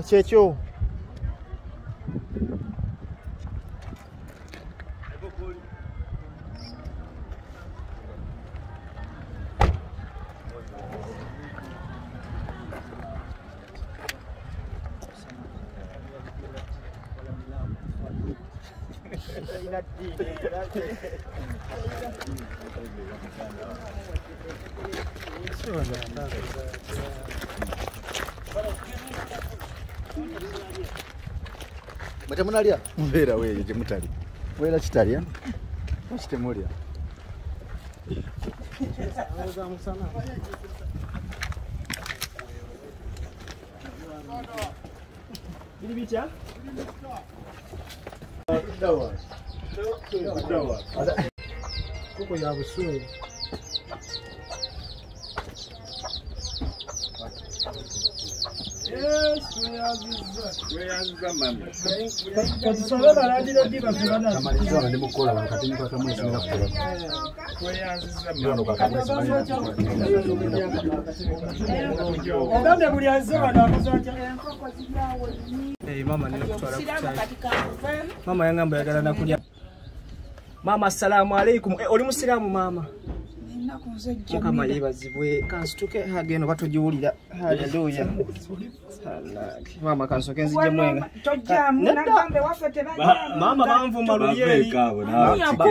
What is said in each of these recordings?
Kyekyo. Mutamunalia mbeera weeyo gye mutali weera kitalya kitemulya kuko ya buswe. Mama yangamba yagala nakulya. Mama assalamu alaikum. Oli musiramu mama? Kama yebazibwe kansituke hageno batojiwulira. Haleluya. Mama kansoke nzije mwenga. Mama bamvuma luyeri.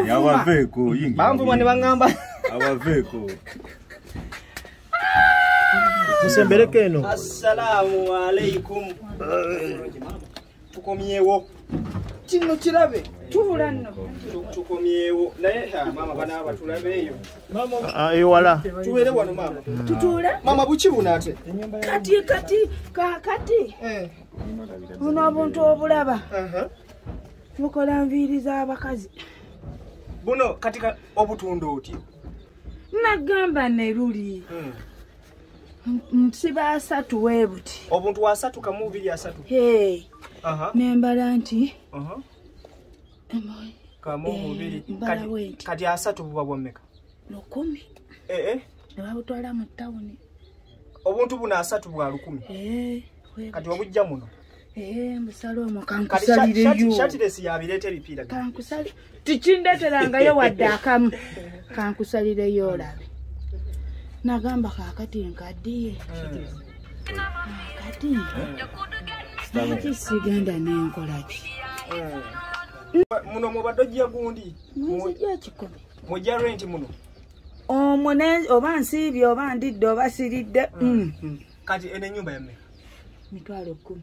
Yawaveko yingi. Bamvuma ne bangamba. Awaveko. Musembeleke eno. Assalamu alaikum. Tukomyewo. Kino kirabe. Tubula nno. Tukomyewo. Naye mama bana batulabeyo. Mama ewala. Tuwere wano mama. Tutule. Mama buchibuna ate. Kati. Uno abantu obulaba. Mukola nviri z'abakazi. Buno katika obutundo oti. Nagamba ne luli. Msiba asatu webuti. Obuntu asatu kamubiri asatu. Nembala nti. Kamubiri. Kati asatu buba bwameka. 10. Nebabutwala mu tawuni. Obuntu buna asatu bwa 10. Kati wabujja muno. Mbusalo mu kankusalire shati lesi yabirete ebipira. Kankusali. Tikindeterangayo wadde akamu. Kankusalire yo olabe. Nagamba kakati nkaddiye. Kati. Naki sigenda n'enkola ki. Muno mubadojja gundi. Mujja kikumi. Mujja rent muno. Omune oba nsibye oba ndidde oba siridde. Kati ene nyumba yamme. Mitwalo 10.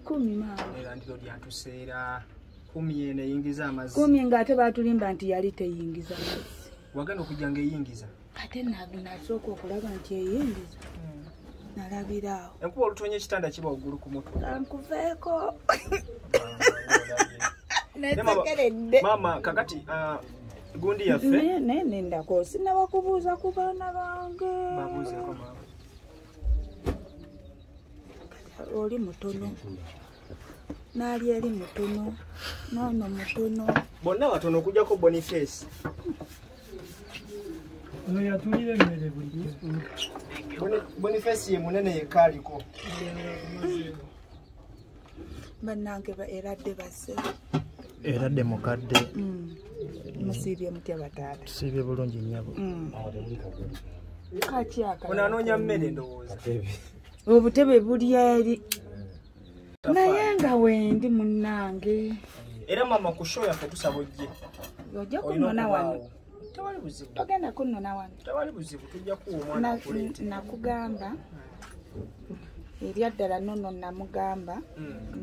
10 mama. Era ndiro lyatuseera 10 ene yingiza amazi. 10 ngate batulimba nti yali teyingiza amazi. Wagenda okujjanga eyingiza. Ate nasooka okulaba nti eyingiza. Nalabirawo. Enkuba olutonye ekitanda kiba waggulu ku mutwe. Kankuveeko. Mama kakati gundi yaffe. Nene ndako sinaba kubuuza ku baana bange. Babuuzeeko mama. Oli mutono. Nali eri mutono. Nono mutono. Bonna batono okujjako Boniface. Ono yatulire emmere buli. Boniface ye munene yekaliko. Bannange eradde basse. Eradde mukadde. Musibye mutya bataata. Tusibye bulungi nnyabo. Kati aka. Onanoonya mmere ndowooza. Obutebe buli eri. Naye nga wendi munnange. Era mama ku show yaffe tusaba ojje. Ojja kunona wano. Tewali buzibu. Togenda kunona wano. Tewali buzibu tujja kuwa omwana okuleeta. Nakugamba. Eryaddala nono namugamba.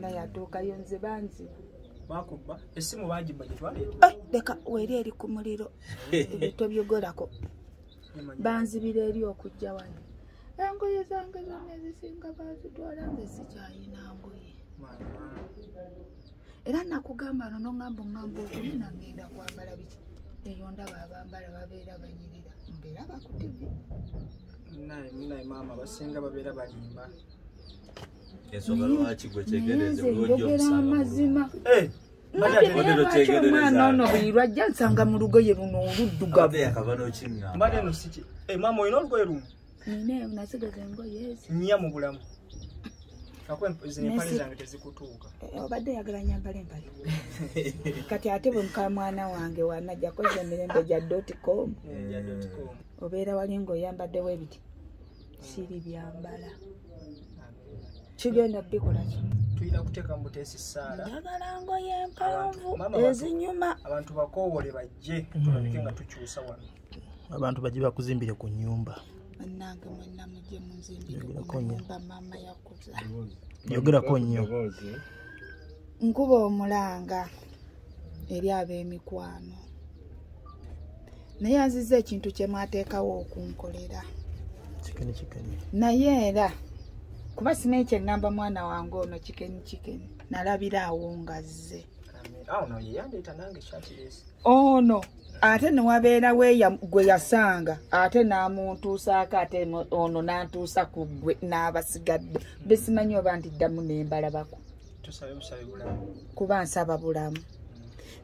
Naye atuukayo nze banzi. Bakubba essimu baagibba gye twaleeta. Leka weri eri ku muliro. Ebito byogolako. Banzibira eri okujja wano. Engoye zange zonna ezisinga bazitwala nze sikyalina ngoye. Era nakugamba nono ngambo okuli nagenda kwambala biki. Eyo ndaba abambala babeera banyirira. Mbeera bakutebe. Naye mama basinga babeera balimba. Ensonga lwaki gwe kyegereze bulungi omusanga. Mwana ono buli lwajja nsanga mu lugoye luno oluddugavu. Akava n'okinga. Mbadde no siki. Mama olina olugoye lumu? Nine nasigaza engoye ezi. Nnya mu bulamu. Akwempozi empale zange tezikutuuka. Obadde yagala nyambala empale. Kati ate bwe muka mwana wange wanajja koza emirembe gya .com. Obeera wali ng'oyambaddewo ebiti. Siri byambala. Kigenda bikola ki? Tuyina kuteeka mu buteesi ssaala. Njagala ngoye mpanvu ezinyuma. Abantu bakoowole bajje tulabike nga tukyusa wano. Abantu bajje bakuzimbire ku nnyumba. Nange mwenna mujje munzimbire ku nnyumba mama yakuza. Yogerako nnyo. Nkuba omulanga eri ab'emikwano. Naye azize ekintu kye mwateekawo okunkolera. Kikeni. Naye era kuba simanyi kye ŋŋamba mwana wange ono kikeni. Nalabira awo ngazze. Ono ye yandeeta nange shirtless. Ono ate ne wabeera gwe yasanga ate n'amuntuusaako ate ono n'antuusa ku ggwe n'abasigadde. Besimanyi oba nti ddamu nembalabako. Tusabe busabe bulamu. Kuba nsaba bulamu.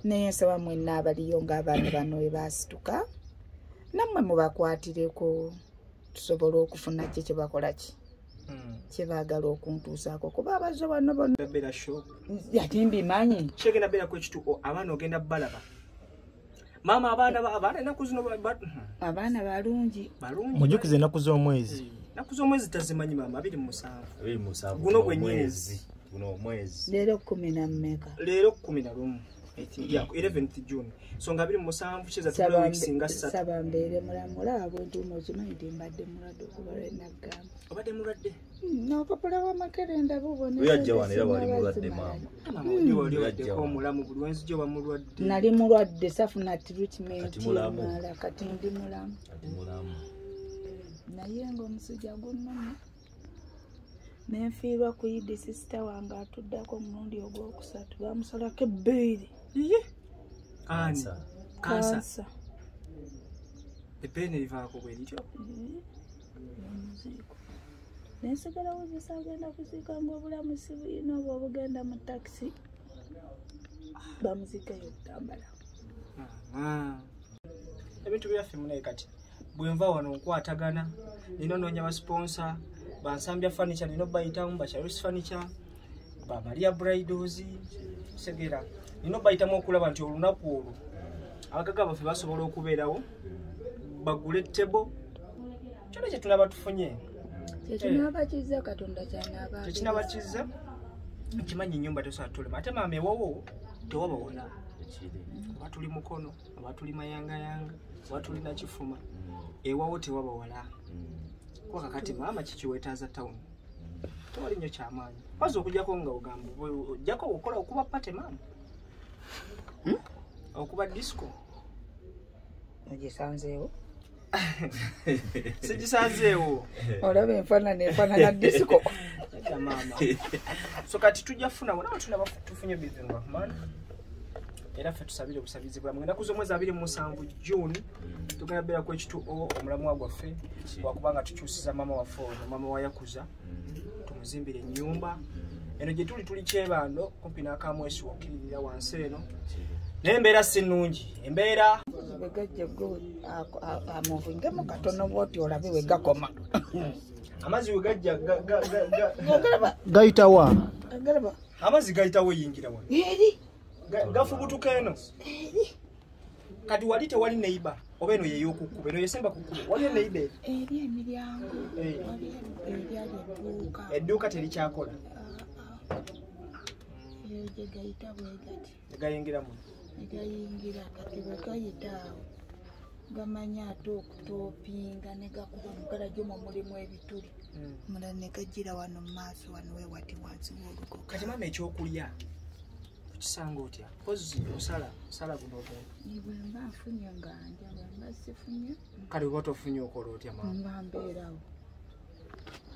Naye nsaba mwenna abaliyo ng'abaana bano we baasituka. Nammwe mubakwatireko tusobole okufuna kye bakola ki. Kye baagala okuntuusaako kuba abazze wano bonna. Beera show. Ate mbimanyi. Kyegenda beera kwekituko abaana ogenda balaba. Mama abaana ennaku zino abaana balungi. Mujukize ennaku z'omwezi. Ennaku z'omwezi tazimanyi mama 27. Guno gwennyezi. Leero 10 mmeka. Leero 11. 11th June. So nga 27 kiza tula weeks nga 3. Saba mbeere mulamula abantu okimanyi nti mbadde mulwadde okuba lwenagamba. Obadde mulwadde? N'opapula w'amakerenda bubone. Oyajja wano era wali mulwadde mama. Mama oli waddeko omulamu buli wenzi gye wamulwadde. Nali mulwadde safuna treatment mala kati ndi mulamu. Naye ng'omusujja gunnuma. Nenfiirwa ku Idi sister wange atuddako omulundi ogwokusatu bamusalako ebbeere. Kansa. Ebbeere livaako bwe lityo. Nensigala wuzisa agenda kuziika ng'obulamu si buyina oba obugenda mu takisi. Bamuziikayo okutambala. Ebintu byaffe munaye kati bwe nva wano nkwatagana nina noonya basponsa bansambya furniture nino bayitamu Basharusi furniture ba Maria Bridals segera nino bayitamu okulaba nti olunaku olwo abagaga baffe basobola okubeerawo bagule table kyona kye tulaba tufunye Tekinabakizza Katonda kyanaaba. Tekinabakizza nkimanyi ennyumba tosobola tulema ate maama ewowo tewaba wona oba tuli mukono oba tuli mayangayanga oba tuli nakifuma ewawo tewaba wala kwa kakati maama kikiwetaaza town tewali nnyo kyamaanyi pazi okujjako nga ogamba ojjako okola okuba pate maama okuba disco ogisanzeewo sigisanzeewo olaba enfaanana disco maama so kati tujja funawo nawe tunaba tufunye bizinga maana era ffe tusabire obusabizi bulamu ennaku z'omwezi 27 June tugenda beera ku H2O omulamu gwaffe wakubanga tukyusiza maama waffe ono maama wa Yakuza tumuzimbire ennyumba eno gye tuli kyebando kumpi n'akamwesi wokkiririra wansi eno naye embeera si nnungi embeera begajja gwe amuvingemu katono bwoti olabe we gakoma amazzi we gajja gayitawa amazzi gayitawo yingira wa eri gafubutuka eno kati wali tewali neiba oba eno yeyokukuba eno yesemba kukuba wali neiba eri emiryango edduuka terikyakola gayita bwegati gayingira mu gayingira kati bwegayitaawo gamanya ate okutopinga ne gakuba mugala gyomo mulimu ebituli mulala ne gajjira wano mu maaso wano we wati wansi w'olugo kati maama ekyokulya kisanga otya pozi osala guno bwe mba nfunye nganja bwe mba sifunye kale oba tofunye okola otya maama mba mbeerawo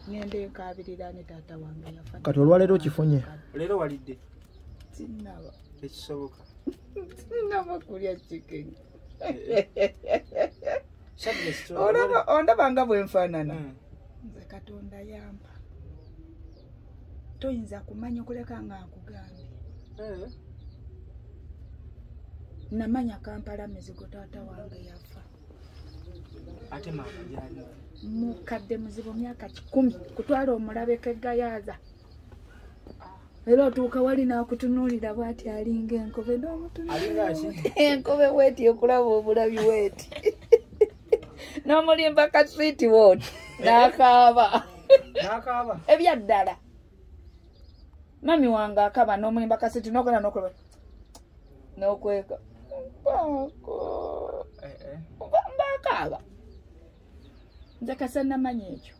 ngenda ekaabirira ne taata wange yafa kati olwaleero kifunye leero walidde sinnaba ekisoboka sinnaba kulya chicken olaba ondaba nga bwe nfaanana nze Katonda yampa toyinza kumanya okuleka nga nkugambye namanya Kampala mizigo taata wange yafa ate maama gyali mukadde muzibu myaka 10 kutwala omulabeko egayaza era otuuka wali n'akutunuulira bw'ati alinga enkobe enkobe weeti ekulaba obulabi weeti n'omulimba ka sweet wood n'akaaba ebyaddala mami wange akaba n'omulimba ka sweet n'okona n'okulaba n'okweka mbaakaaba nze kase namanyi ekyo